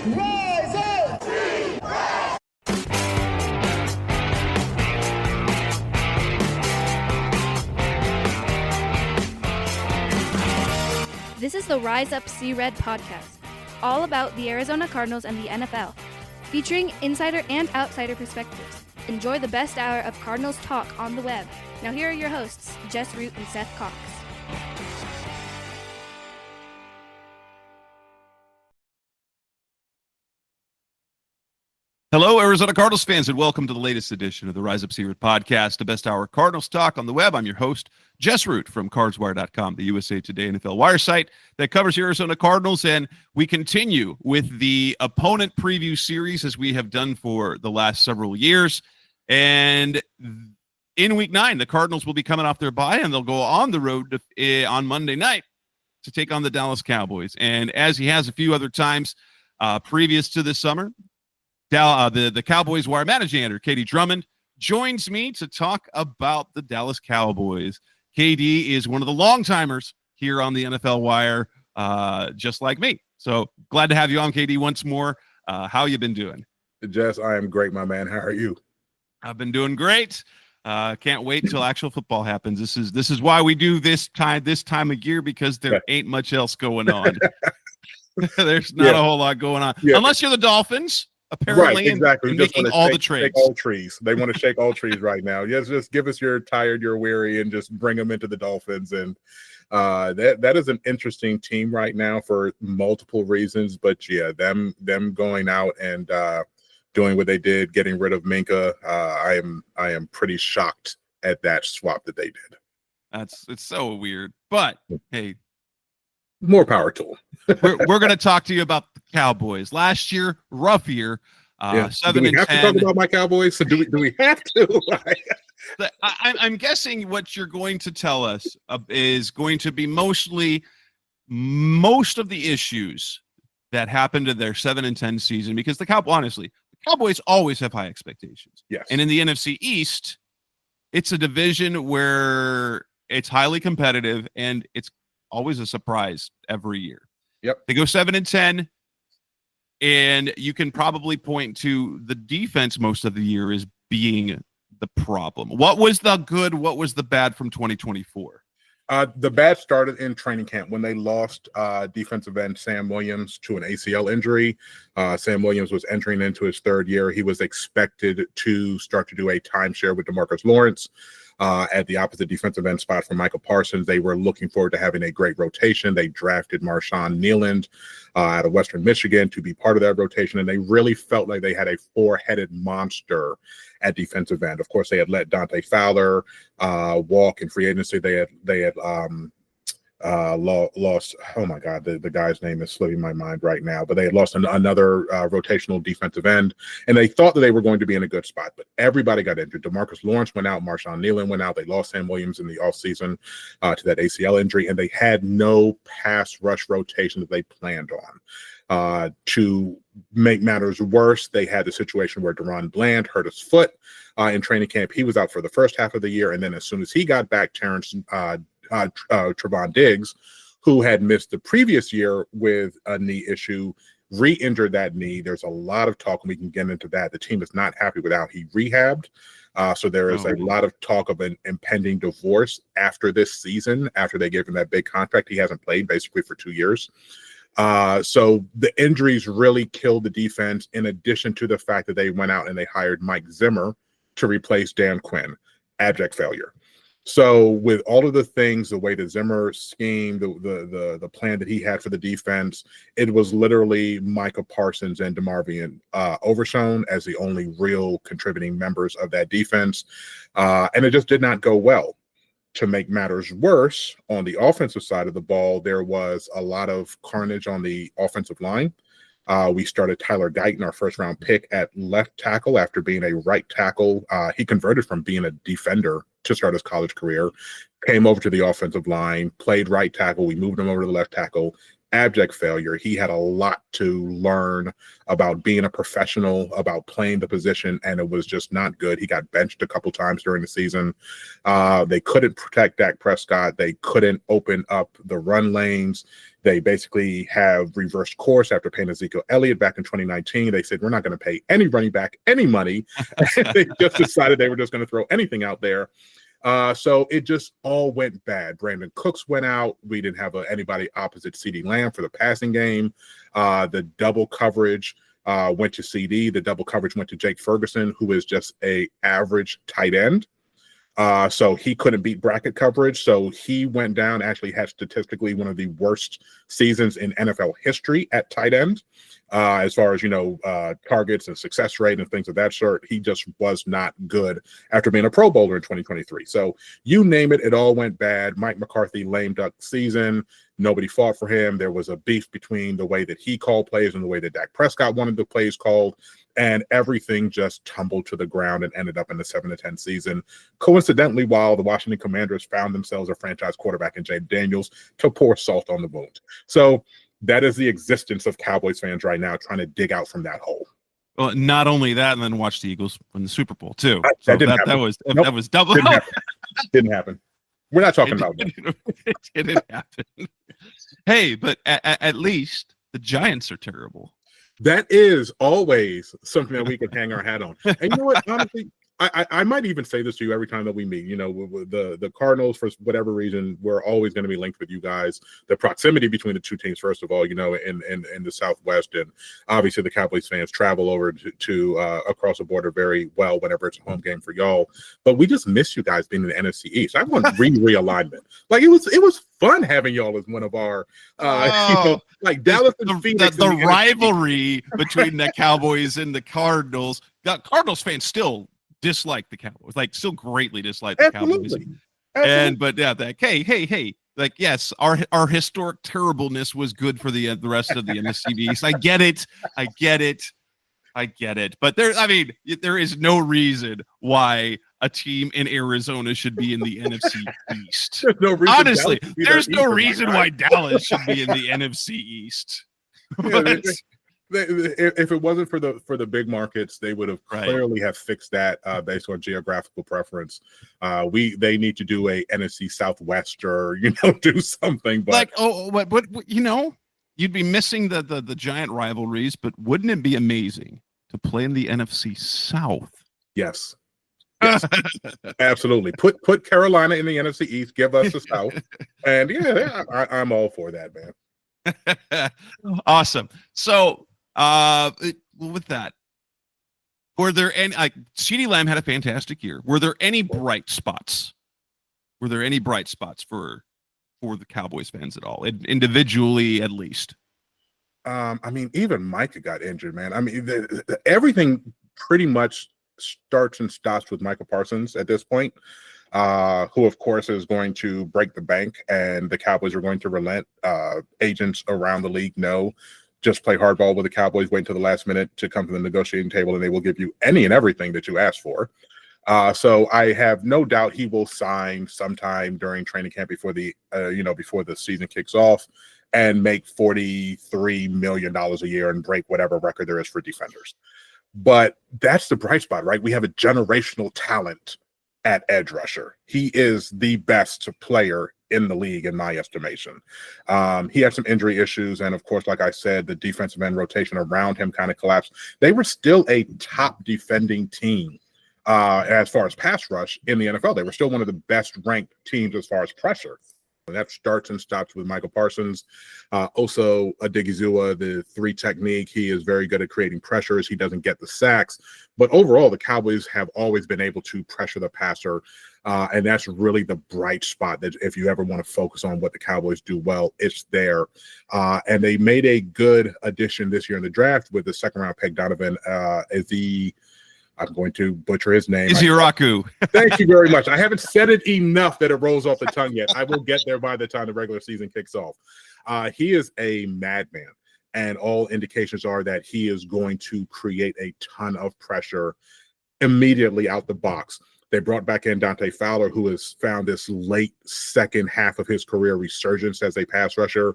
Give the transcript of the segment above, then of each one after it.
Rise up! This is the Rise Up See Red podcast, all about the Arizona Cardinals and the NFL, featuring insider and outsider perspectives. Enjoy the best hour of Cardinals talk on the web. Now here are your hosts, Jess Root and Seth Cox. Hello, Arizona Cardinals fans, and welcome to the latest edition of the Rise Up See Red podcast, the best hour of Cardinals talk on the web. I'm your host, Jess Root from CardsWire.com, the USA Today NFL Wire site that covers the Arizona Cardinals, and we continue with the opponent preview series as we have done for the last several years. And in Week 9, the Cardinals will be coming off their bye, and they'll go on the road on Monday night to take on the Dallas Cowboys. And as he has a few other times previous to this summer, the Cowboys Wire managing editor, KD Drummond, joins me to talk about the Dallas Cowboys. KD is one of the long-timers here on the NFL Wire, just like me. So glad to have you on, KD, once more. How you been doing? Jess, I am great, my man. How are you? I've been doing great. Can't wait until actual football happens. This is why we do this time of year, because there ain't much else going on. There's not a whole lot going on, unless you're the Dolphins. Apparently, right, exactly. And making all the trades. Shake all trees. They want to shake all trees right now. Yes, just give us your tired, your weary, and just bring them into the Dolphins. And that is an interesting team right now for multiple reasons. But yeah, them going out and doing what they did, getting rid of Minkah, I am pretty shocked at that swap that they did. It's so weird. But hey, more power to them. we're going to talk to you about the Cowboys. Last year, rough year. 7-10. Do we have to talk about my Cowboys? So do we have to? I'm guessing what you're going to tell us is going to be most of the issues that happened to their 7-10 season, because the Cowboys always have high expectations. Yes. And in the NFC East, it's a division where it's highly competitive, and it's always a surprise every year. Yep. They go 7-10, and you can probably point to the defense most of the year as being the problem. What was the good? What was the bad from 2024? The bad started in training camp when they lost defensive end Sam Williams to an ACL injury. Sam Williams was entering into his third year. He was expected to start to do a timeshare with DeMarcus Lawrence at the opposite defensive end spot for Michael Parsons. They were looking forward to having a great rotation. They drafted Marshawn Nealand out of Western Michigan to be part of that rotation, and they really felt like they had a four-headed monster at defensive end. Of course, they had let Dante Fowler walk in free agency. They had lost. Oh my God, the guy's name is slipping my mind right now. But they had lost another rotational defensive end, and they thought that they were going to be in a good spot. But everybody got injured. DeMarcus Lawrence went out. Marshawn Nealand went out. They lost Sam Williams in the offseason to that ACL injury, and they had no pass rush rotation that they planned on. To make matters worse, they had the situation where Deron Bland hurt his foot in training camp. He was out for the first half of the year, and then as soon as he got back, Trevon Diggs, who had missed the previous year with a knee issue, re-injured that knee. There's a lot of talk, and we can get into that. The team is not happy with how he rehabbed. So there is a lot of talk of an impending divorce after this season, after they gave him that big contract. He hasn't played basically for 2 years. So the injuries really killed the defense, in addition to the fact that they went out and they hired Mike Zimmer to replace Dan Quinn. Abject failure. So with all of the things, the way the Zimmer scheme, the plan that he had for the defense, it was literally Micah Parsons and DeMarvion Overshown as the only real contributing members of that defense. And it just did not go well. To make matters worse, on the offensive side of the ball, there was a lot of carnage on the offensive line. We started Tyler Guyton, our first-round pick, at left tackle after being a right tackle. He converted from being a defender to start his college career, came over to the offensive line, played right tackle. We moved him over to the left tackle. Abject failure. He had a lot to learn about being a professional, about playing the position, and it was just not good. He got benched a couple times during the season. They couldn't protect Dak Prescott. They couldn't open up the run lanes. They basically have reversed course after paying Ezekiel Elliott back in 2019. They said, we're not going to pay any running back any money. They just decided they were just going to throw anything out there. So it just all went bad. Brandon Cooks went out. We didn't have anybody opposite CeeDee Lamb for the passing game. The double coverage went to CD. The double coverage went to Jake Ferguson, who is just a average tight end. So he couldn't beat bracket coverage. So he went down, actually had statistically one of the worst seasons in NFL history at tight end. As far as, targets and success rate and things of that sort, he just was not good after being a Pro Bowler in 2023. So you name it, it all went bad. Mike McCarthy lame duck season. Nobody fought for him. There was a beef between the way that he called plays and the way that Dak Prescott wanted the plays called, and everything just tumbled to the ground and ended up in the 7-10 season. Coincidentally, while the Washington Commanders found themselves a franchise quarterback in Jay Daniels to pour salt on the wound. So that is the existence of Cowboys fans right now, trying to dig out from that hole. Well, not only that, and then watch the Eagles win the Super Bowl too. That was double. Didn't happen. We're not talking about that. It didn't happen. Hey, but at least the Giants are terrible. That is always something that we can hang our hat on. And you know what? Honestly, I might even say this to you every time that we meet. The Cardinals, for whatever reason, we're always going to be linked with you guys. The proximity between the two teams, first of all, in the Southwest, and obviously the Cowboys fans travel over to across the border very well whenever it's a home game for y'all. But we just miss you guys being in the NFC East. I want realignment. Like it was fun having y'all as one of our, like Dallas and Phoenix. The rivalry between the Cowboys and the Cardinals. Cardinals fans still dislike the Cowboys, like still greatly dislike the Cowboys. But hey, like yes, our historic terribleness was good for the rest of the NFC East. I get it. But there is no reason why a team in Arizona should be in the NFC East. There's no reason. Honestly, there's no reason why Dallas should be in the NFC East. But, if it wasn't for the big markets, they would have clearly have fixed that based on geographical preference. They need to do a NFC Southwest or do something. But you'd be missing the giant rivalries. But wouldn't it be amazing to play in the NFC South? Yes. Absolutely. Put Carolina in the NFC East. Give us the South, and I'm all for that, man. Awesome. So. With that, were there any? CeeDee Lamb had a fantastic year. Were there any bright spots? For the Cowboys fans at all, individually at least? Even Micah got injured, man. Everything pretty much starts and stops with Micah Parsons at this point, who of course is going to break the bank, and the Cowboys are going to relent. Agents around the league know. Just play hardball with the Cowboys, wait until the last minute to come to the negotiating table, and they will give you any and everything that you ask for. So I have no doubt he will sign sometime during training camp before the season kicks off, and make $43 million a year and break whatever record there is for defenders. But that's the bright spot, right? We have a generational talent at edge rusher. He is the best player in the league, in my estimation. He had some injury issues, and of course, like I said, the defensive end rotation around him kind of collapsed. They were still a top defending team as far as pass rush in the NFL. They were still one of the best ranked teams as far as pressure. And that starts and stops with Michael Parsons. Also, Odigizua, the 3 technique, he is very good at creating pressures. He doesn't get the sacks. But overall, the Cowboys have always been able to pressure the passer. And that's really the bright spot that if you ever want to focus on what the Cowboys do well, it's there. And they made a good addition this year in the draft with the second-round pick, Donovan I'm going to butcher his name. Iziraku. Thank you very much. I haven't said it enough that it rolls off the tongue yet. I will get there by the time the regular season kicks off. He is a madman, and all indications are that he is going to create a ton of pressure immediately out the box. They brought back in Dante Fowler, who has found this late second half of his career resurgence as a pass rusher,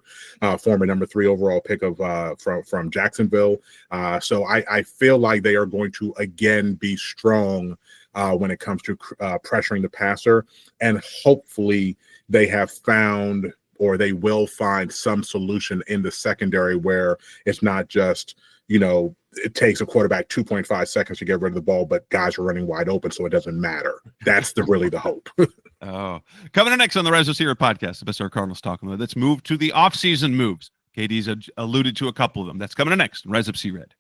former number 3 overall pick from Jacksonville. So I feel like they are going to again be strong when it comes to pressuring the passer, and hopefully they have found or they will find some solution in the secondary where it's not just, it takes a quarterback 2.5 seconds to get rid of the ball, but guys are running wide open, so it doesn't matter. That's really the hope. Oh, coming up next on the Rise of Sierra podcast, the best our Cardinals talking about. Let's move to the offseason moves. KD's alluded to a couple of them. That's coming up next. Rise Up Sea Red.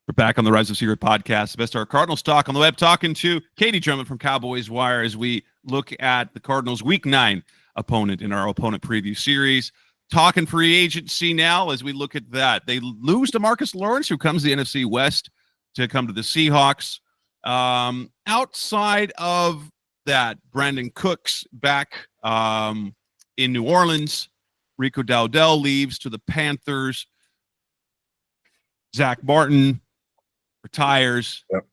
We're back on the Rise of Sea Red podcast, the best our Cardinals talk on the web, talking to KD Drummond from Cowboys Wire as we look at the Cardinals' Week 9 opponent in our opponent preview series. Talking free agency now as we look at that. They lose to Marcus Lawrence, who comes to the NFC West to come to the Seahawks. Outside of that, Brandon Cooks back in New Orleans. Rico Dowdell leaves to the Panthers. Zach Martin retires. Yep.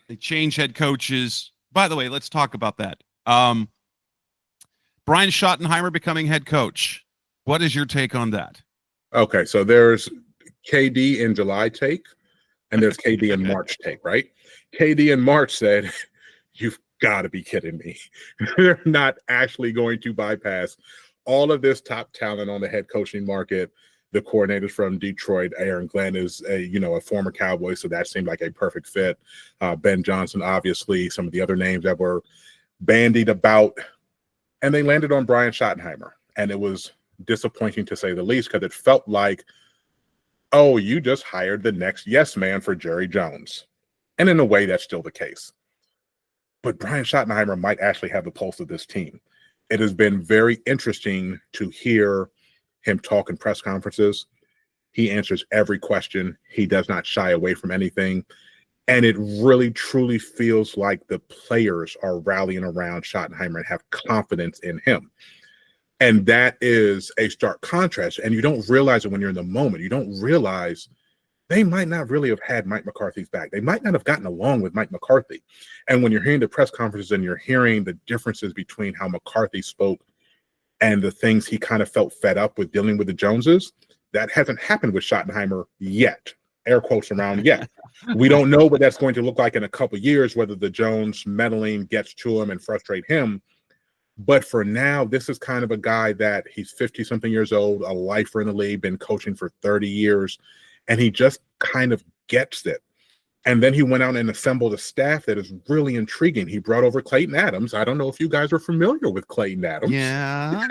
They change head coaches. By the way, let's talk about that. Brian Schottenheimer becoming head coach. What is your take on that? Okay, so there's KD in July take, and there's KD in March take, right? KD in March said, you've got to be kidding me. They're not actually going to bypass all of this top talent on the head coaching market. The coordinators from Detroit, Aaron Glenn is a former Cowboy, so that seemed like a perfect fit. Ben Johnson, obviously, some of the other names that were bandied about, and they landed on Brian Schottenheimer. And it was disappointing to say the least, because it felt like, oh, you just hired the next yes man for Jerry Jones. And in a way, that's still the case. But Brian Schottenheimer might actually have the pulse of this team. It has been very interesting to hear him talk in press conferences. He answers every question. He does not shy away from anything. And it really, truly feels like the players are rallying around Schottenheimer and have confidence in him. And that is a stark contrast. And you don't realize it when you're in the moment. You don't realize they might not really have had Mike McCarthy's back. They might not have gotten along with Mike McCarthy. And when you're hearing the press conferences and you're hearing the differences between how McCarthy spoke and the things he kind of felt fed up with dealing with the Joneses, that hasn't happened with Schottenheimer yet. Air quotes around yet. We don't know what that's going to look like in a couple of years, whether the Jones meddling gets to him and frustrate him. But for now, this is kind of a guy that he's 50-something years old, a lifer in the league, been coaching for 30 years, and he just kind of gets it. And then he went out and assembled a staff that is really intriguing. He brought over Clayton Adams. I don't know if you guys are familiar with Clayton Adams. Yeah,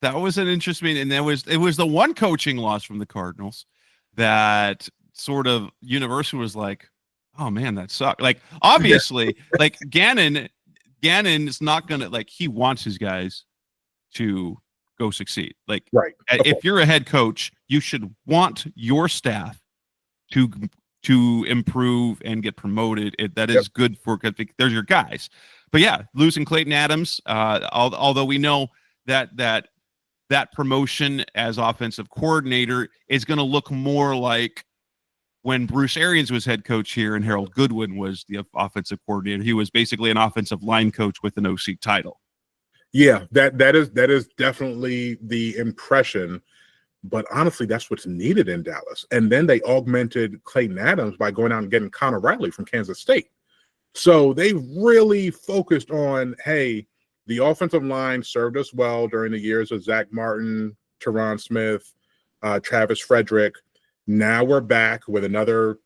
that was an interesting, and it was the one coaching loss from the Cardinals that sort of universally was like, oh man, that sucked. Like, obviously, like Gannon is not gonna, like, he wants his guys to go succeede. Like, right. If you're a head coach, you should want your staff to improve and get promoted. That is good for, because there's your guys. But yeah, losing Clayton Adams, although we know that promotion as offensive coordinator is going to look more like when Bruce Arians was head coach here and Harold Goodwin was the offensive coordinator. He was basically an offensive line coach with an OC title. Yeah, that is definitely the impression. But honestly, that's what's needed in Dallas. And then they augmented Clayton Adams by going out and getting Connor Riley from Kansas State. So they really focused on, hey, the offensive line served us well during the years of Zach Martin, Tyron Smith, Travis Frederick. Now we're back with another,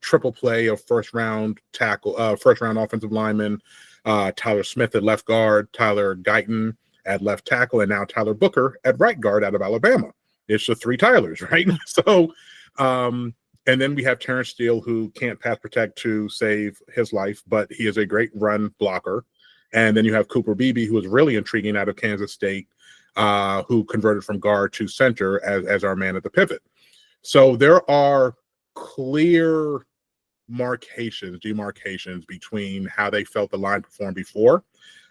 triple play of first round offensive lineman, Tyler Smith at left guard, Tyler Guyton at left tackle, and now Tyler Booker at right guard out of Alabama. It's the three Tylers, right? So, and then we have Terrence Steele, who can't pass protect to save his life, but he is a great run blocker. And then you have Cooper Beebe, who is really intriguing out of Kansas State, who converted from guard to center as our man at the pivot. So there are clear demarcations between how they felt the line performed before.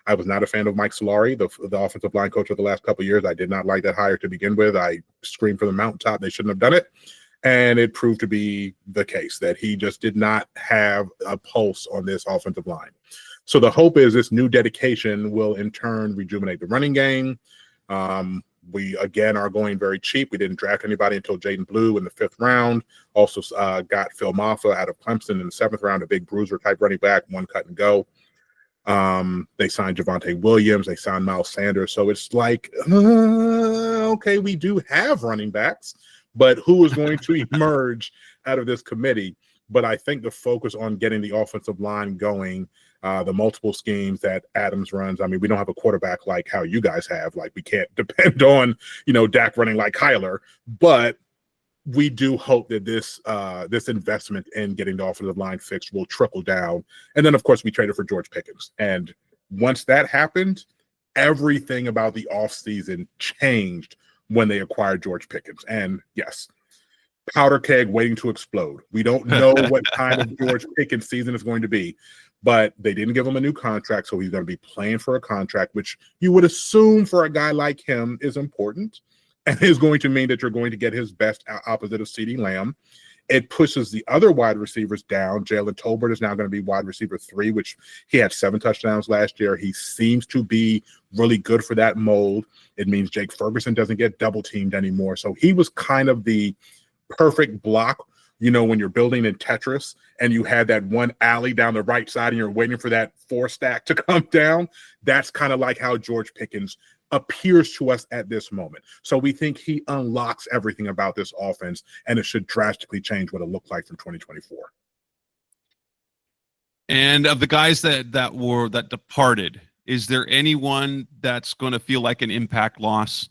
I was not a fan of Mike Solari, the offensive line coach of the last couple of years. I did not like that hire to begin with. I screamed from the mountaintop they shouldn't have done it. And it proved to be the case that he just did not have a pulse on this offensive line. So the hope is this new dedication will in turn rejuvenate the running game. We, again, are going very cheap. We didn't draft anybody until Jaden Blue in the 5th round. Also got Phil Maffa out of Clemson in the 7th round, a big bruiser type running back, one cut and go. They signed Javonte Williams. They signed Miles Sanders. So it's like, okay, we do have running backs, but who is going to emerge out of this committee? But I think the focus on getting the offensive line going, the multiple schemes that Adams runs. I mean, we don't have a quarterback like how you guys have. Like, we can't depend on, Dak running like Kyler. But we do hope that this investment in getting the offensive line fixed will trickle down. And then, of course, we traded for George Pickens. And once that happened, everything about the offseason changed when they acquired George Pickens. And yes, powder keg waiting to explode. We don't know what kind of George Pickens season is going to be, but they didn't give him a new contract, so he's going to be playing for a contract, which you would assume for a guy like him is important, and is going to mean that you're going to get his best opposite of CeeDee Lamb. It pushes the other wide receivers down. Jalen Tolbert is now going to be wide receiver 3, which he had 7 touchdowns last year. He seems to be really good for that mold. It means Jake Ferguson doesn't get double teamed anymore. So he was kind of the perfect block, when you're building in Tetris and you had that one alley down the right side and you're waiting for that 4 stack to come down. That's kind of like how George Pickens appears to us at this moment. So we think he unlocks everything about this offense, and it should drastically change what it looked like from 2024. And of the guys that departed, is there anyone that's going to feel like an impact loss?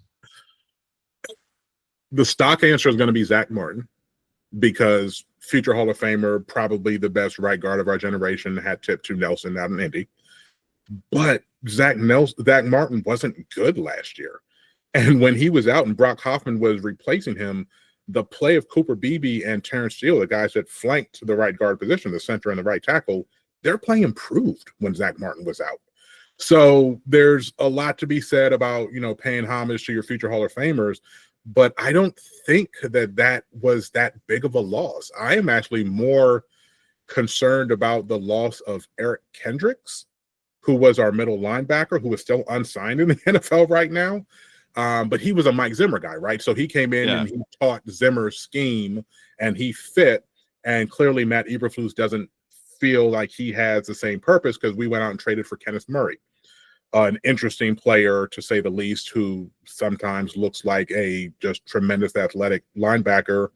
The stock answer is going to be Zach Martin, because future Hall of Famer, probably the best right guard of our generation, had tipped to Nelson out in Indy. But Zach Martin wasn't good last year. And when he was out and Brock Hoffman was replacing him, the play of Cooper Beebe and Terrence Steele, the guys that flanked the right guard position, the center and the right tackle, their play improved when Zach Martin was out. So there's a lot to be said about, paying homage to your future Hall of Famers. But I don't think that was that big of a loss. I am actually more concerned about the loss of Eric Kendricks, who was our middle linebacker, who is still unsigned in the NFL right now. But he was a Mike Zimmer guy, right? So he came in and he taught Zimmer's scheme, and he fit. And clearly Matt Eberflus doesn't feel like he has the same purpose, because we went out and traded for Kenneth Murray. An interesting player, to say the least, who sometimes looks like a just tremendous athletic linebacker,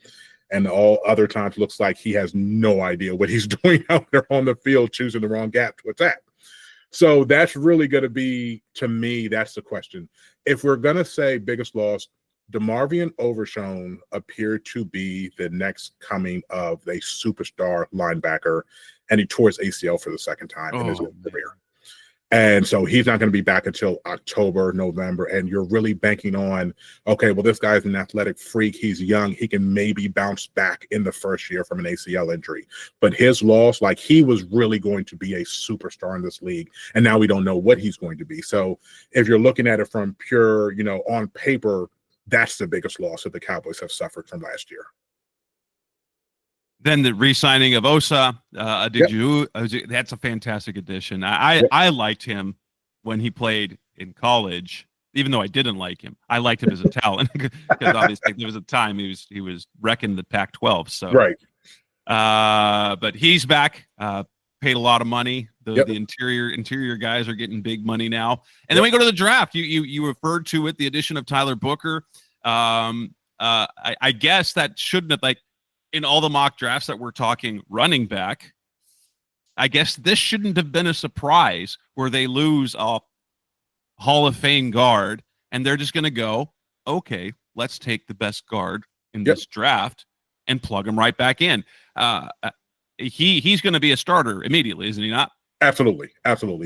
and all other times looks like he has no idea what he's doing out there on the field, choosing the wrong gap to attack. So that's really going to be, to me, that's the question. If we're going to say biggest loss, DeMarvion Overshown appeared to be the next coming of a superstar linebacker, and he tore his ACL for the second time in his career. And so he's not going to be back until October, November. And you're really banking on, okay, well, this guy's an athletic freak. He's young. He can maybe bounce back in the first year from an ACL injury. But his loss, like, he was really going to be a superstar in this league. And now we don't know what he's going to be. So if you're looking at it from pure, on paper, that's the biggest loss that the Cowboys have suffered from last year. Then the re-signing of Osa, that's a fantastic addition. I liked him when he played in college, even though I didn't like him. I liked him as a talent, because obviously there was a time he was wrecking the Pac-12. So right. But he's back. Paid a lot of money. The interior guys are getting big money now. And then we go to the draft. You referred to it, the addition of Tyler Booker. I guess that shouldn't have, in all the mock drafts that we're talking running back, I guess this shouldn't have been a surprise where they lose a Hall of Fame guard and they're just going to go, okay, let's take the best guard in this draft and plug him right back in. He's going to be a starter immediately, isn't he not? Absolutely.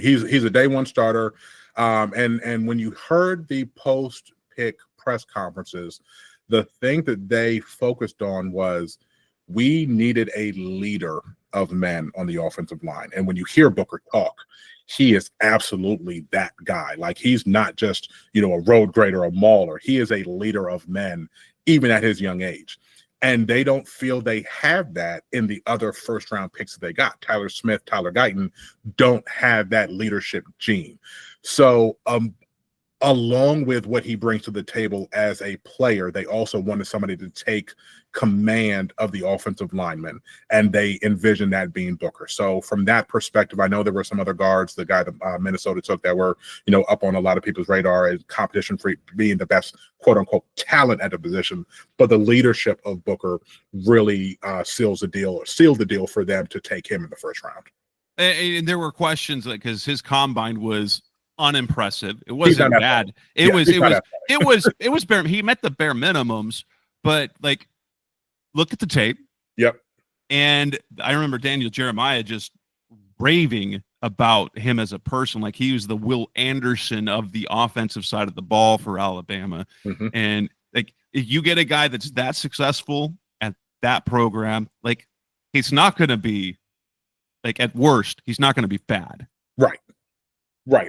He's a day one starter. And when you heard the post-pick press conferences, the thing that they focused on was, we needed a leader of men on the offensive line. And when you hear Booker talk, he is absolutely that guy. Like, he's not just, a road grader, a mauler. He is a leader of men, even at his young age. And they don't feel they have that in the other first-round picks that they got. Tyler Smith, Tyler Guyton don't have that leadership gene. So along with what he brings to the table as a player, they also wanted somebody to take command of the offensive linemen, and they envisioned that being Booker. So from that perspective, I know there were some other guards, the guy that Minnesota took, that were, up on a lot of people's radar as competition for being the best quote unquote talent at the position. But the leadership of Booker really sealed the deal for them to take him in the first round. And there were questions because his combine was unimpressive. It wasn't bad. It was bare. He met the bare minimums, but like, look at the tape. Yep. And I remember Daniel Jeremiah just raving about him as a person. Like, he was the Will Anderson of the offensive side of the ball for Alabama. Mm-hmm. And like, if you get a guy that's that successful at that program, like, he's not going to be, like, at worst, he's not going to be bad. Right.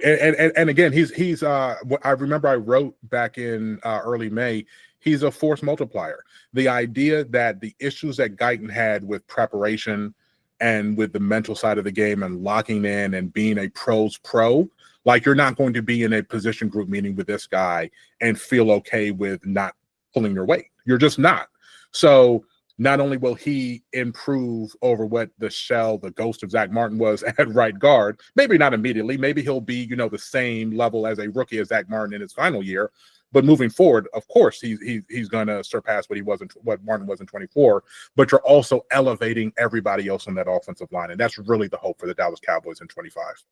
And again, he's I remember I wrote back in early May, he's a force multiplier. The idea that the issues that Guyton had with preparation and with the mental side of the game and locking in and being a pro's pro, like, you're not going to be in a position group meeting with this guy and feel okay with not pulling your weight. You're just not. So not only will he improve over what the ghost of Zach Martin was at right guard, maybe not immediately, maybe he'll be, the same level as a rookie as Zach Martin in his final year, but moving forward, of course, he's going to surpass what Martin was in 24, but you're also elevating everybody else on that offensive line, and that's really the hope for the Dallas Cowboys in 25.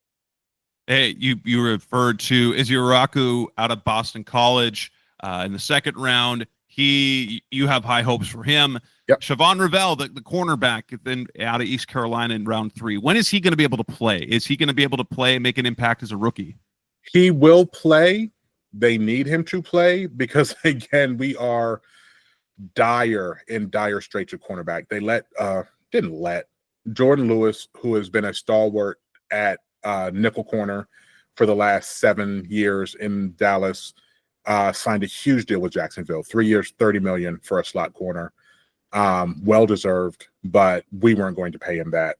Hey, you referred to Izzy out of Boston College in the second round. You have high hopes for him. Yep. Siobhan Revell, the cornerback, then out of East Carolina in round 3. When is he going to be able to play? Is he going to be able to play and make an impact as a rookie? He will play. They need him to play because, again, we are in dire straits at cornerback. They didn't let Jordan Lewis, who has been a stalwart at nickel corner for the last 7 years in Dallas, signed a huge deal with Jacksonville, 3 years, $30 million for a slot corner. Well deserved, but we weren't going to pay him that.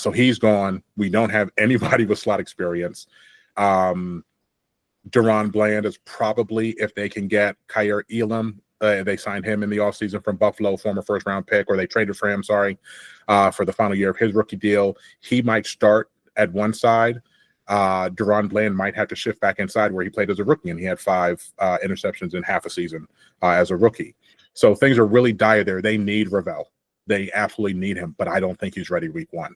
So he's gone. We don't have anybody with slot experience. Deron Bland is probably, if they can get Kyer Elam, they signed him in the offseason from Buffalo, former first-round pick, or they traded for him, for the final year of his rookie deal. He might start at one side. Deron Bland might have to shift back inside where he played as a rookie, and he had 5 interceptions in half a season as a rookie. So things are really dire there. They need Revell. They absolutely need him, but I don't think he's ready week 1.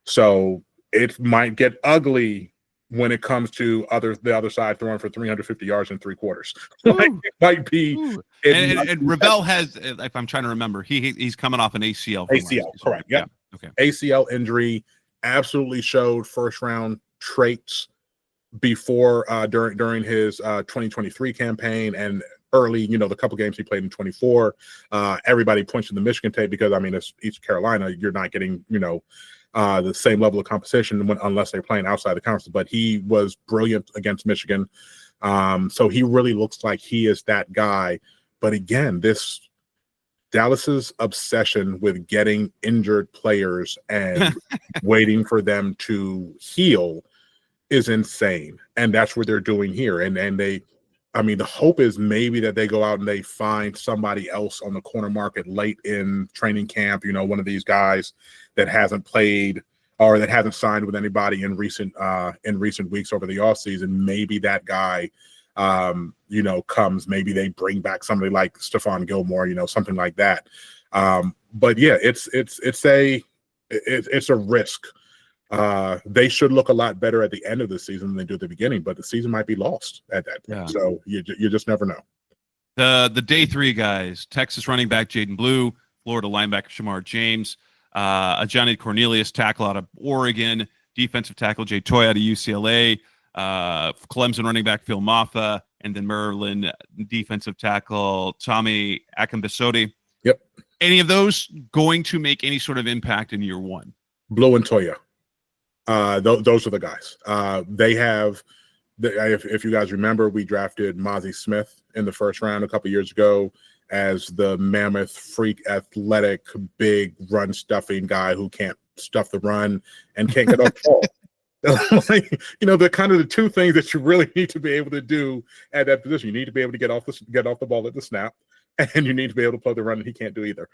So it might get ugly when it comes to the other side throwing for 350 yards in 3 quarters. Like, it might be. And Revell has, if I'm trying to remember, he's coming off an ACL. ACL, correct. Yeah. Okay. ACL injury absolutely showed first-round traits before during his 2023 campaign and early, the couple games he played in 24. Everybody points to the Michigan tape because, it's East Carolina. You're not getting, the same level of competition unless they're playing outside the conference. But he was brilliant against Michigan. So he really looks like he is that guy. But again, this Dallas's obsession with getting injured players and waiting for them to heal is insane. And that's what they're doing here. And they, the hope is maybe that they go out and they find somebody else on the corner market late in training camp, one of these guys that hasn't played or that hasn't signed with anybody in recent weeks over the offseason. Maybe that guy comes, maybe they bring back somebody like Stephon Gilmore, something like that. But yeah, it's a risk. They should look a lot better at the end of the season than they do at the beginning, but the season might be lost at that point. Yeah. So you just never know. The day 3 guys: Texas running back Jaden Blue, Florida linebacker Shamar James, Johnny Cornelius, tackle out of Oregon, defensive tackle Jay Toy out of UCLA, Clemson running back Phil Maffa, and then Maryland defensive tackle Tommy Akinbisote. Yep. Any of those going to make any sort of impact in year 1? Blue and Toya. Those are the guys. They have, if you guys remember, we drafted Mozzie Smith in the first round a couple years ago as the mammoth, freak, athletic, big run stuffing guy who can't stuff the run and can't get off the ball. Like, the kind of the two things that you really need to be able to do at that position. You need to be able to get off the ball at the snap, and you need to be able to play the run, and he can't do either.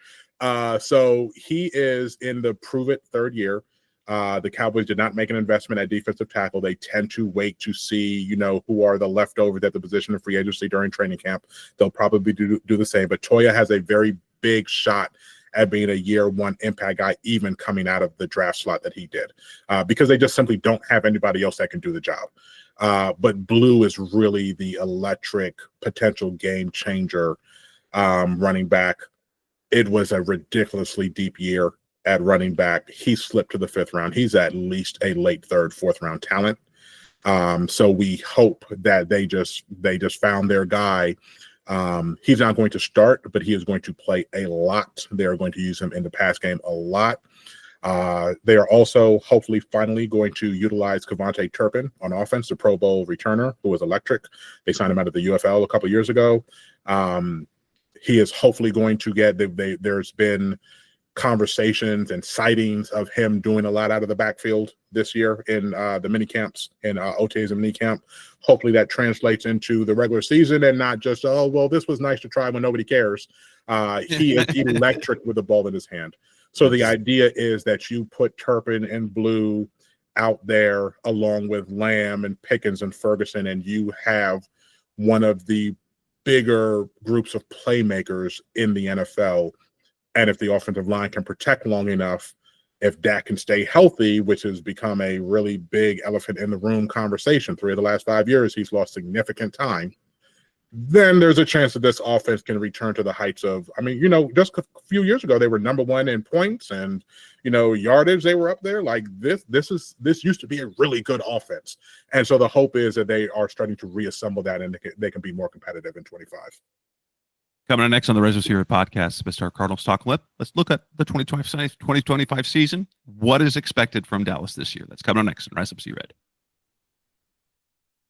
So he is in the prove it third year. The Cowboys did not make an investment at defensive tackle. They tend to wait to see, who are the leftovers at the position of free agency during training camp. They'll probably do the same. But Toya has a very big shot at being a year one impact guy, even coming out of the draft slot that he did, because they just simply don't have anybody else that can do the job. But Blue is really the electric potential game changer running back. It was a ridiculously deep year at running back. He slipped to the 5th round. He's at least a late 3rd, 4th round talent. So we hope that they just found their guy. He's not going to start, but he is going to play a lot. They're going to use him in the pass game a lot. They are also hopefully finally going to utilize Kevontae Turpin on offense, the Pro Bowl returner who was electric. They signed him out of the UFL a couple years ago. He is hopefully going to get there's been conversations and sightings of him doing a lot out of the backfield this year in the mini camps and OTAs and mini camp. Hopefully that translates into the regular season and not just, oh, well, this was nice to try when nobody cares. He is electric with the ball in his hand. So the idea is that you put Turpin and Blue out there along with Lamb and Pickens and Ferguson, and you have one of the bigger groups of playmakers in the NFL. And if the offensive line can protect long enough, if Dak can stay healthy, which has become a really big elephant in the room conversation, 3 of the last 5 years, he's lost significant time, then there's a chance that this offense can return to the heights of, just a few years ago, they were number 1 in points and, yardage, they were up there. Like this used to be a really good offense. And so the hope is that they are starting to reassemble that and they can be more competitive in 25. Coming up next on the Rise Up Series podcast, Mr. Cardinals Talk Lip. Let's look at the 2025 season. What is expected from Dallas this year? That's coming up next on Rise Up Series.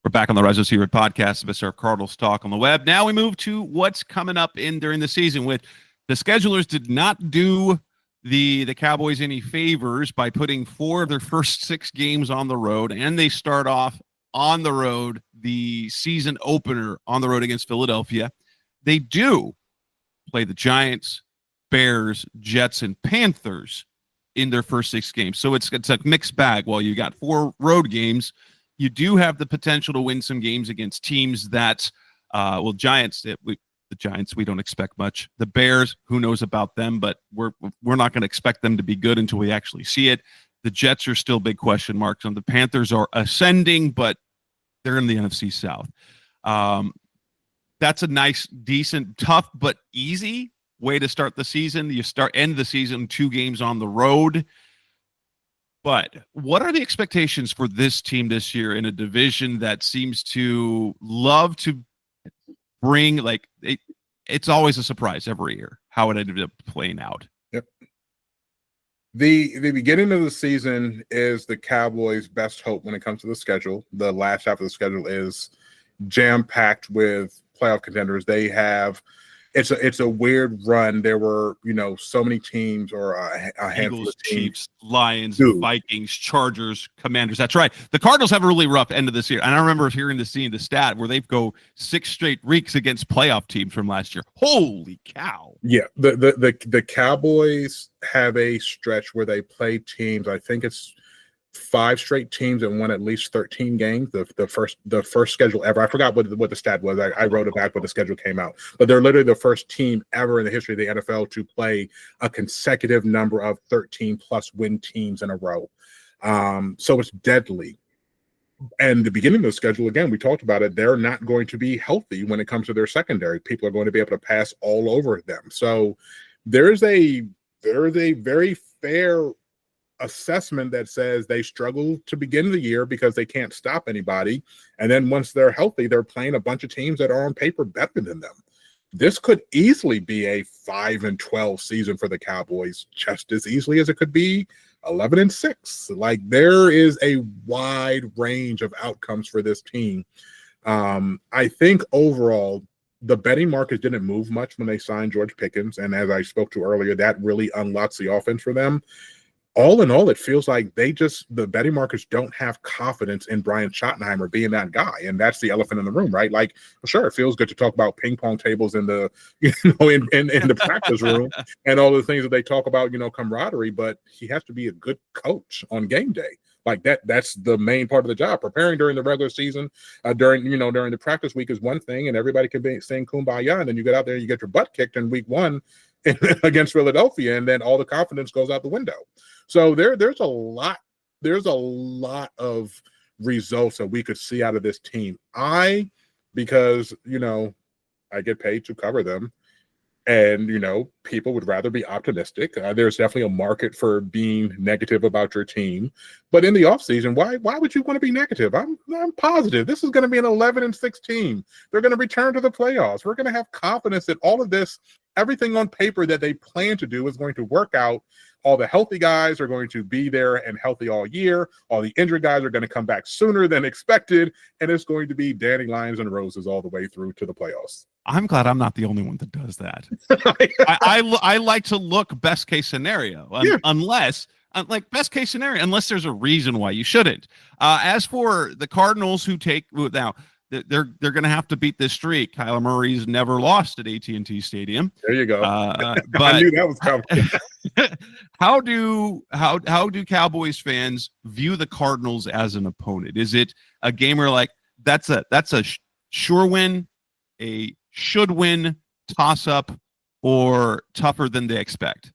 We're back on the Rise Up Series podcast, Mr. Cardinals Talk on the web. Now we move to what's coming up during the season. With the schedulers did not do the Cowboys any favors by putting 4 of their first 6 games on the road, and they start off on the road, the season opener on the road against Philadelphia. They do play the Giants, Bears, Jets, and Panthers in their first 6 games. So it's a mixed bag. While you got 4 road games, you do have the potential to win some games against teams that, Giants. The Giants, we don't expect much. The Bears, who knows about them, but we're not going to expect them to be good until we actually see it. The Jets are still big question marks. And the Panthers are ascending, but they're in the NFC South. That's a nice, decent, tough, but easy way to start the season. You end the season 2 games on the road. But what are the expectations for this team this year in a division that seems to love to bring, it's always a surprise every year how it ended up playing out? Yep. The beginning of the season is the Cowboys' best hope when it comes to the schedule. The last half of the schedule is jam-packed with playoff contenders. They have it's a weird run. There were so many teams, or a handful Eagles, of teams. Chiefs, Lions, Vikings, Chargers, Commanders. That's right. The Cardinals have a really rough end of this year, and I remember hearing the stat where they go 6 straight weeks against playoff teams from last year. Holy cow! Yeah, the Cowboys have a stretch where they play teams. I think it's 5 straight teams and won at least 13 games. The first schedule ever. I forgot what the stat was. I wrote it back when the schedule came out. But they're literally the first team ever in the history of the NFL to play a consecutive number of 13-plus win teams in a row. So it's deadly. And the beginning of the schedule, again, we talked about it, they're not going to be healthy when it comes to their secondary. People are going to be able to pass all over them. So there is a very fair assessment that says they struggle to begin the year because they can't stop anybody. And then once they're healthy, they're playing a bunch of teams that are on paper better than them. This could easily be a 5-12 season for the Cowboys, just as easily as it could be 11-6. Like, there is a wide range of outcomes for this team. I think overall, the betting market didn't move much when they signed George Pickens. And as I spoke to earlier, that really unlocks the offense for them. all in all, it feels like the betting markets don't have confidence in Brian Schottenheimer being that guy. And that's the elephant in the room, right? Like, sure, it feels good to talk about ping pong tables in the, in the practice room and all the things that they talk about, camaraderie, but he has to be a good coach on game day. Like that's the main part of the job. Preparing during the regular season, during the practice week is one thing, and everybody can be saying kumbaya, and then you get out there and you get your butt kicked in week 1 against Philadelphia, and then all the confidence goes out the window. So there's a lot of results that we could see out of this team. Because I get paid to cover them. And, people would rather be optimistic. There's definitely a market for being negative about your team. But in the offseason, why would you want to be negative? I'm positive. This is going to be an 11-6 team. They're going to return to the playoffs. We're going to have confidence that all of this, everything on paper that they plan to do is going to work out. All the healthy guys are going to be there and healthy all year. All the injured guys are going to come back sooner than expected. And it's going to be dandelions and roses all the way through to the playoffs. I'm glad I'm not the only one that does that. I like to look best case scenario, unless there's a reason why you shouldn't. As for the Cardinals, who take now, they're going to have to beat this streak. Kyler Murray's never lost at AT&T Stadium. There you go. But I knew that was coming. How do Cowboys fans view the Cardinals as an opponent? Is it a game where like that's a sure win, a should win, toss up, or tougher than they expect?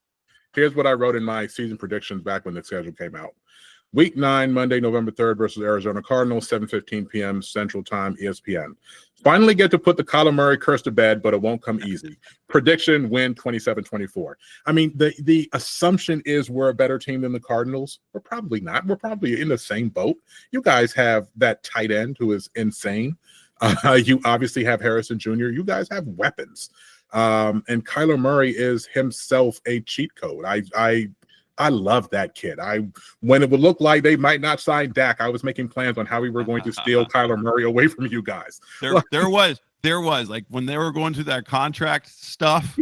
Here's what I wrote in my season predictions back when the schedule came out. Week 9, Monday, November 3rd versus Arizona Cardinals, 7:15 p.m. Central Time, ESPN. Finally get to put the Kyler Murray curse to bed, but it won't come easy. Prediction, win 27-24. I mean, the assumption is we're a better team than the Cardinals. We're probably not. We're probably in the same boat. You guys have that tight end who is insane. You obviously have Harrison Jr. You guys have weapons. And Kyler Murray is himself a cheat code. I love that kid. When it would look like they might not sign Dak, I was making plans on how we were going to steal Kyler Murray away from you guys. There was like when they were going through that contract stuff,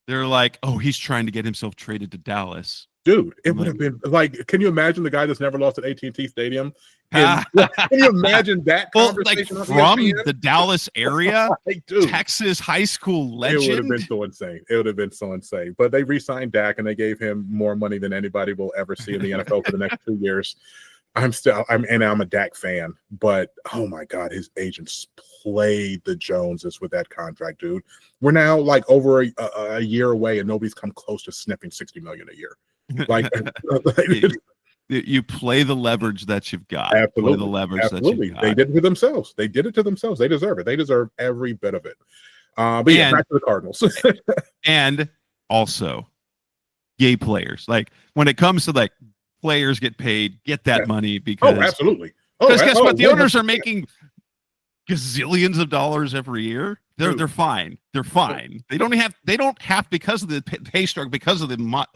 they're like, oh, he's trying to get himself traded to Dallas. Dude, it would have been like, can you imagine the guy that's never lost at AT&T Stadium? Can you imagine that conversation? Like from the Dallas area, like, Texas high school legend? It would have been so insane. It would have been so insane. But they re-signed Dak, and they gave him more money than anybody will ever see in the NFL for the next 2 years. I'm a Dak fan, but oh my God, his agents played the Joneses with that contract, dude. We're now like over a year away, and nobody's come close to sniffing $60 million a year. Like you play the leverage that you've got. Absolutely. Play the leverage Absolutely. that you've got. They did it to themselves. They did it to themselves. They deserve it. They deserve every bit of it. But yeah, back to the Cardinals. And also, gay players. Like when it comes to like players get paid, get that money because absolutely. Because guess what? The owners are making gazillions of dollars every year. They're fine. They're fine. They don't have because of the pay structure, because of the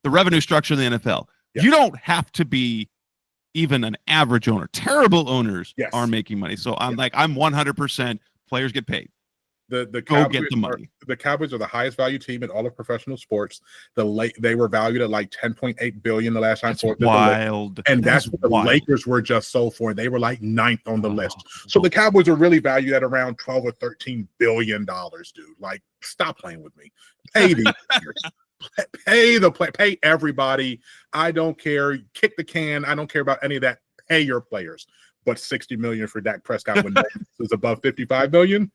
revenue structure of the NFL. Yeah. You don't have to be even an average owner. Terrible owners are making money. So I'm 100% players get paid. The Cowboys get the money. The Cowboys are the highest value team in all of professional sports. They were valued at like $10.8 billion the last time. That's wild. And that's what the Lakers were just sold for. They were like 9th on the list. So the Cowboys are really valued at around $12 or $13 billion, dude. Like, stop playing with me. Pay these players. Pay everybody. I don't care. Kick the can. I don't care about any of that. Pay your players. But $60 million for Dak Prescott when is above $55 million.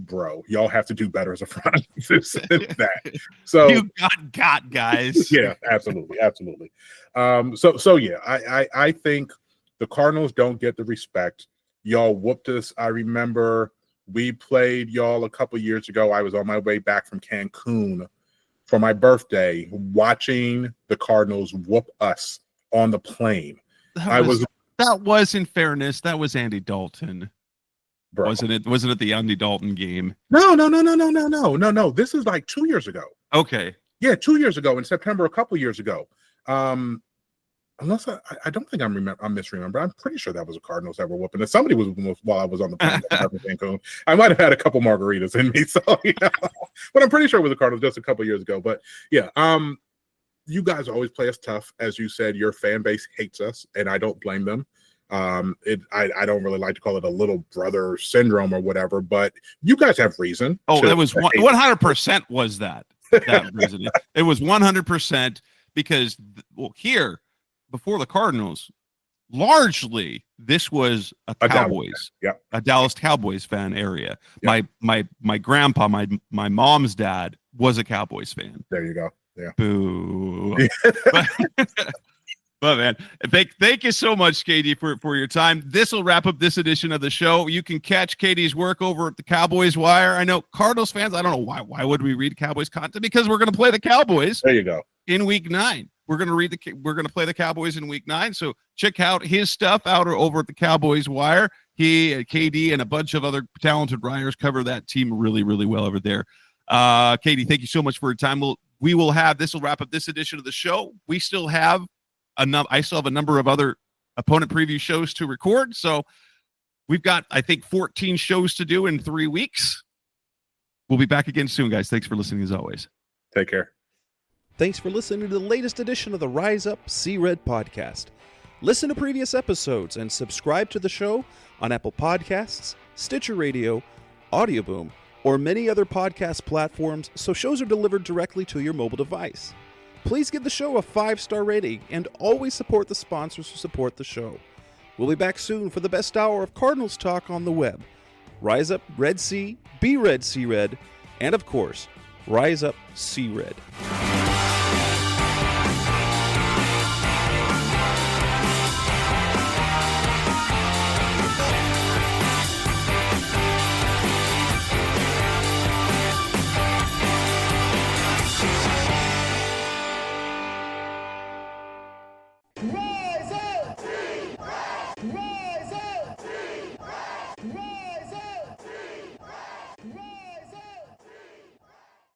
Bro, y'all have to do better as a front office than that. So you got guys. Yeah, absolutely. So yeah, I think the Cardinals don't get the respect. Y'all whooped us. I remember we played y'all a couple years ago. I was on my way back from Cancun for my birthday, watching the Cardinals whoop us on the plane. That was, in fairness, that was Andy Dalton. Bro. Wasn't it the Andy Dalton game? No. This is like 2 years ago. Okay. Yeah, 2 years ago in September, a couple years ago. Unless I don't think I'm misremember. I'm pretty sure that was a Cardinals that were whooping. And somebody was while I was on the plane. I might have had a couple margaritas in me, so but I'm pretty sure it was a Cardinals just a couple years ago. But yeah, you guys always play us tough. As you said, your fan base hates us, and I don't blame them. I don't really like to call it a little brother syndrome or whatever, but you guys have reason. That was 100% was that reason. It was 100% because, here before the Cardinals, largely this was a Cowboys, a Dallas Cowboys fan area. Yep. My grandpa, my mom's dad was a Cowboys fan. There you go. Yeah. Boo. But man, thank you so much, KD, for your time. This will wrap up this edition of the show. You can catch KD's work over at the Cowboys Wire. I know Cardinals fans, I don't know why would we read Cowboys content? Because we're going to play the Cowboys. There you go. In Week 9. We're going to play the Cowboys in Week 9. So check out his stuff out over at the Cowboys Wire. He, KD, and a bunch of other talented writers cover that team really, really well over there. KD, thank you so much for your time. This will wrap up this edition of the show. We still have I still have a number of other opponent preview shows to record. So we've got, I think, 14 shows to do in 3 weeks. We'll be back again soon, guys. Thanks for listening as always. Take care. Thanks for listening to the latest edition of the Rise Up, See Red podcast. Listen to previous episodes and subscribe to the show on Apple Podcasts, Stitcher Radio, Audioboom, or many other podcast platforms so shows are delivered directly to your mobile device. Please give the show a 5-star rating and always support the sponsors who support the show. We'll be back soon for the best hour of Cardinals talk on the web. Rise up, Red Sea, be red, see red, and of course, Rise up, see red.